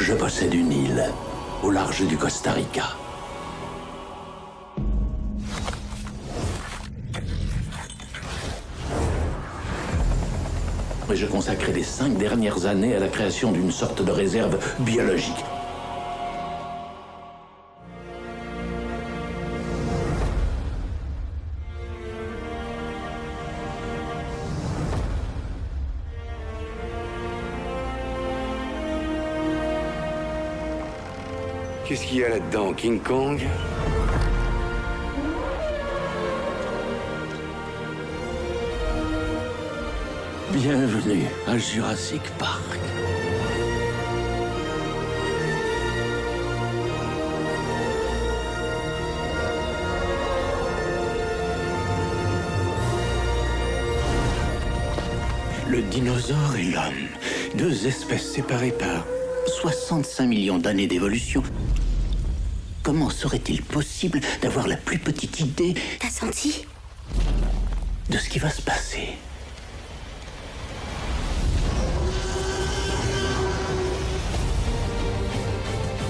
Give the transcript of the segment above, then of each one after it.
Je possède une île au large du Costa Rica. Et je consacrais les 5 dernières années à la création d'une sorte de réserve biologique. Qu'est-ce qu'il y a là-dedans, King Kong? Bienvenue à Jurassic Park. Le dinosaure et l'homme, deux espèces séparées par 65 millions d'années d'évolution. Comment serait-il possible d'avoir la plus petite idée... T'as senti? ...de ce qui va se passer?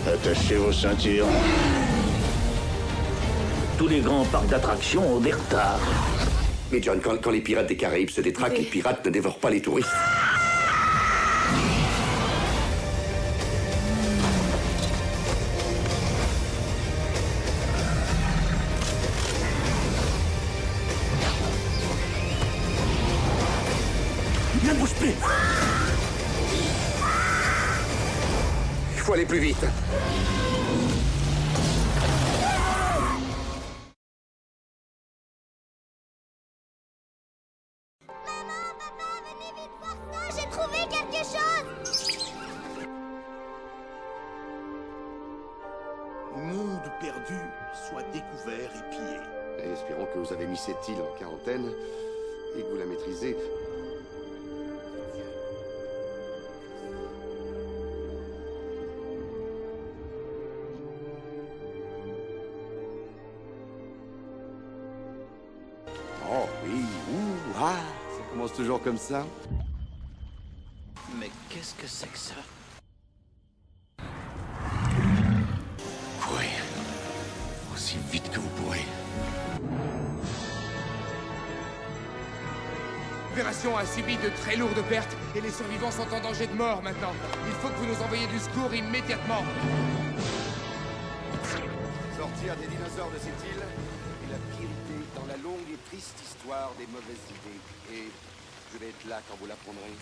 Attachez vos ceintures. Tous les grands parcs d'attractions ont des retards. Mais John, quand les pirates des Caraïbes se détraquent, les pirates ne dévorent pas les touristes. Ne bouge plus! Il faut aller plus vite. J'ai trouvé quelque chose! Monde perdu soit découvert et pillé. Et espérons que vous avez mis cette île en quarantaine et que vous la maîtrisez. Oh oui, ça commence toujours comme ça. Mais qu'est-ce que c'est que ça? Courez. Aussi vite que vous pourrez. L'opération a subi de très lourdes pertes et les survivants sont en danger de mort maintenant. Il faut que vous nous envoyiez du secours immédiatement. Sortir des dinosaures de cette île est la pire idée dans la longue et triste histoire des mauvaises idées. Et je vais être là quand vous l'apprendrez.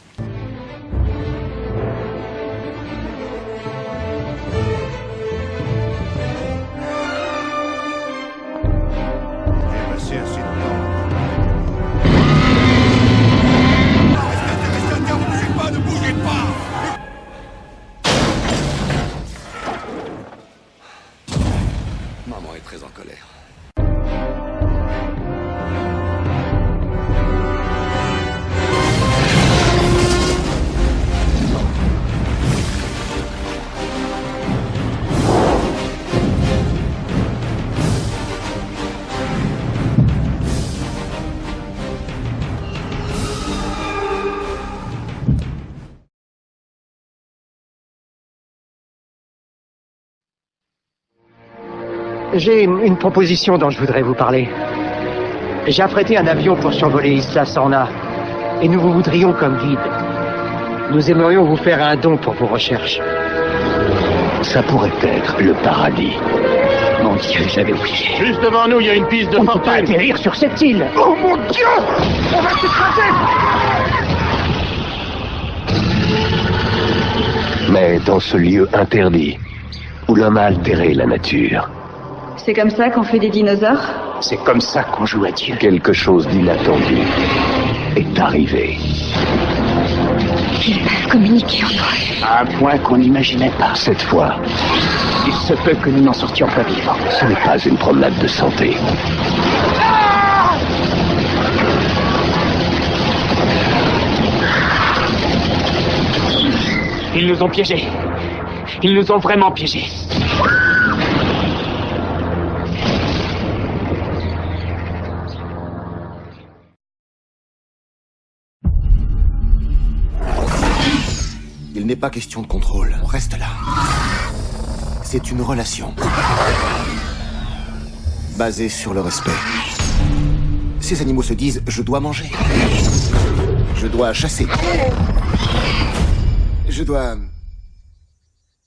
J'ai passé assez de temps. Restez à terre, ne bougez pas, ne bougez pas! Maman est très en colère. J'ai une proposition dont je voudrais vous parler. J'ai affrété un avion pour survoler Isla Sorna, et nous vous voudrions comme guide. Nous aimerions vous faire un don pour vos recherches. Ça pourrait être le paradis. Mon Dieu, j'avais oublié. Juste devant nous, il y a une piste de On ne peut pas fortune. atterrir sur cette île. Oh mon Dieu! On va s'écraser! Mais dans ce lieu interdit, où l'homme a altéré la nature, C'est comme ça qu'on fait des dinosaures? C'est comme ça qu'on joue à Dieu. quelque chose d'inattendu est arrivé. Ils peuvent communiquer entre eux. À un point qu'on n'imaginait pas. Cette fois, Il se peut que nous n'en sortions pas vivants. ce n'est pas une promenade de santé. Ils nous ont piégés. Ils nous ont vraiment piégés. Il n'est n'est pas question de contrôle. On reste là. C'est une relation. Basée sur le respect. Ces animaux se disent « je dois manger ». Je dois chasser. Je dois...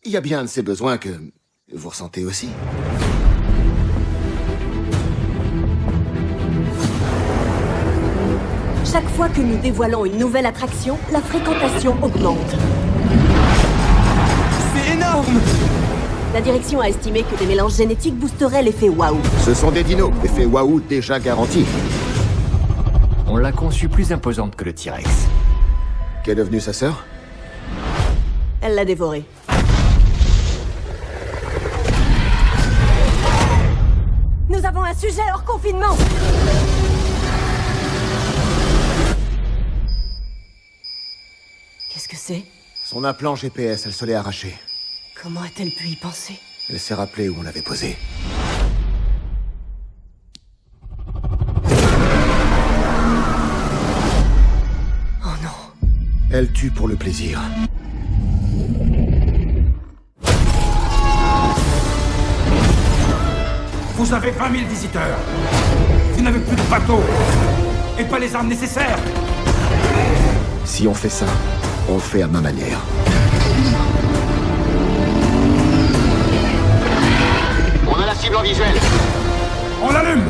Il y a bien de ces besoins que vous ressentez aussi. Chaque fois que nous dévoilons une nouvelle attraction, la fréquentation augmente. C'est énorme! La direction a estimé que des mélanges génétiques boosteraient l'effet waouh. Ce sont des dinos. Effet waouh déjà garanti. On l'a conçue plus imposante que le T-Rex. Qu'est devenue sa sœur? Elle l'a dévoré. Nous avons un sujet hors confinement! Qu'est-ce que c'est? Son implant GPS, elle se l'est arraché. Comment a-t-elle pu y penser? Elle s'est rappelée où on l'avait posé. Oh non. Elle tue pour le plaisir. Vous avez 20 000 visiteurs. Vous n'avez plus de bateau. Et pas les armes nécessaires. Si on fait ça, on le fait à ma manière. On a la cible en visuel. On l'allume.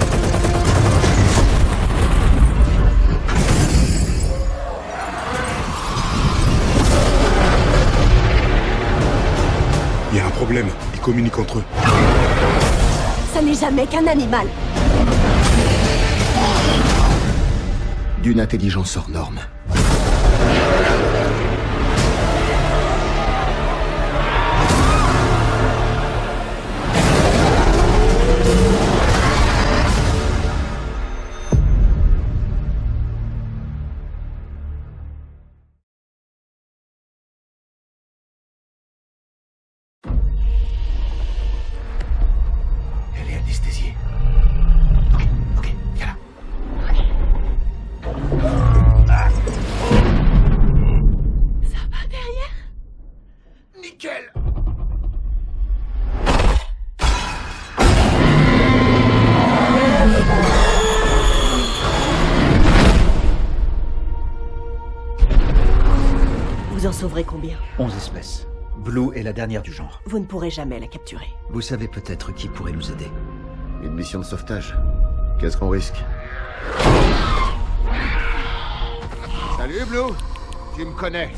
Il y a un problème. Ils communiquent entre eux. Ça n'est jamais qu'un animal. D'une intelligence hors norme. Elle est anesthésiée. Ok, viens là. Ça va derrière? Nickel. Vous en sauverez combien? 11 espèces. Blue est la dernière du genre. Vous ne pourrez jamais la capturer. Vous savez peut-être qui pourrait nous aider. Une mission de sauvetage. Qu'est-ce qu'on risque? Salut, Blue. Tu me connais.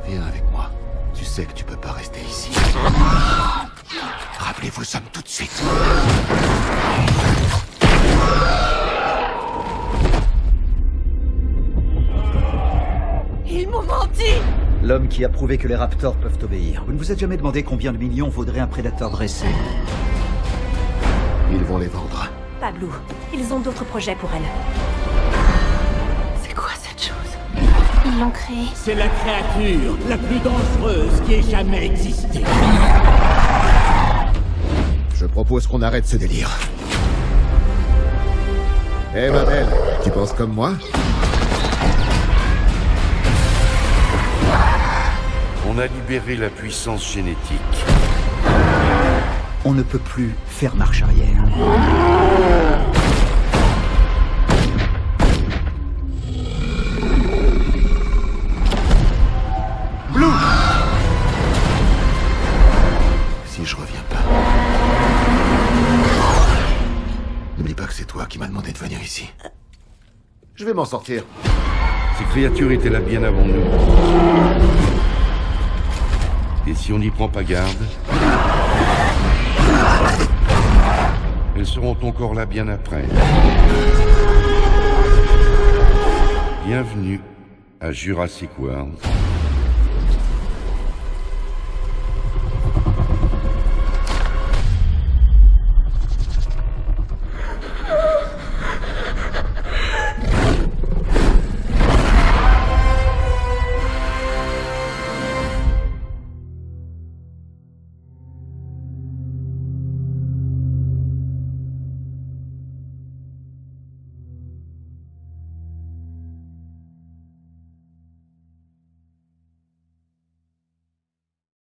Viens avec moi. Tu sais que tu peux pas rester ici. Rappelez-vous ça tout de suite. Ils m'ont menti! L'homme qui a prouvé que les raptors peuvent obéir. Vous ne vous êtes jamais demandé combien de millions vaudrait un prédateur dressé? Ils vont les vendre. Pas Blue. Ils ont d'autres projets pour elle. C'est quoi cette chose? Ils l'ont créé. C'est la créature la plus dangereuse qui ait jamais existé. Je propose qu'on arrête ce délire. Hé, ma belle, tu penses comme moi? On a libéré la puissance génétique. On ne peut plus faire marche arrière. Blue! Si je reviens pas... N'oublie pas que c'est toi qui m'as demandé de venir ici. Je vais m'en sortir. Ces créatures étaient là bien avant nous. Et si on n'y prend pas garde, elles seront encore là bien après. Bienvenue à Jurassic World.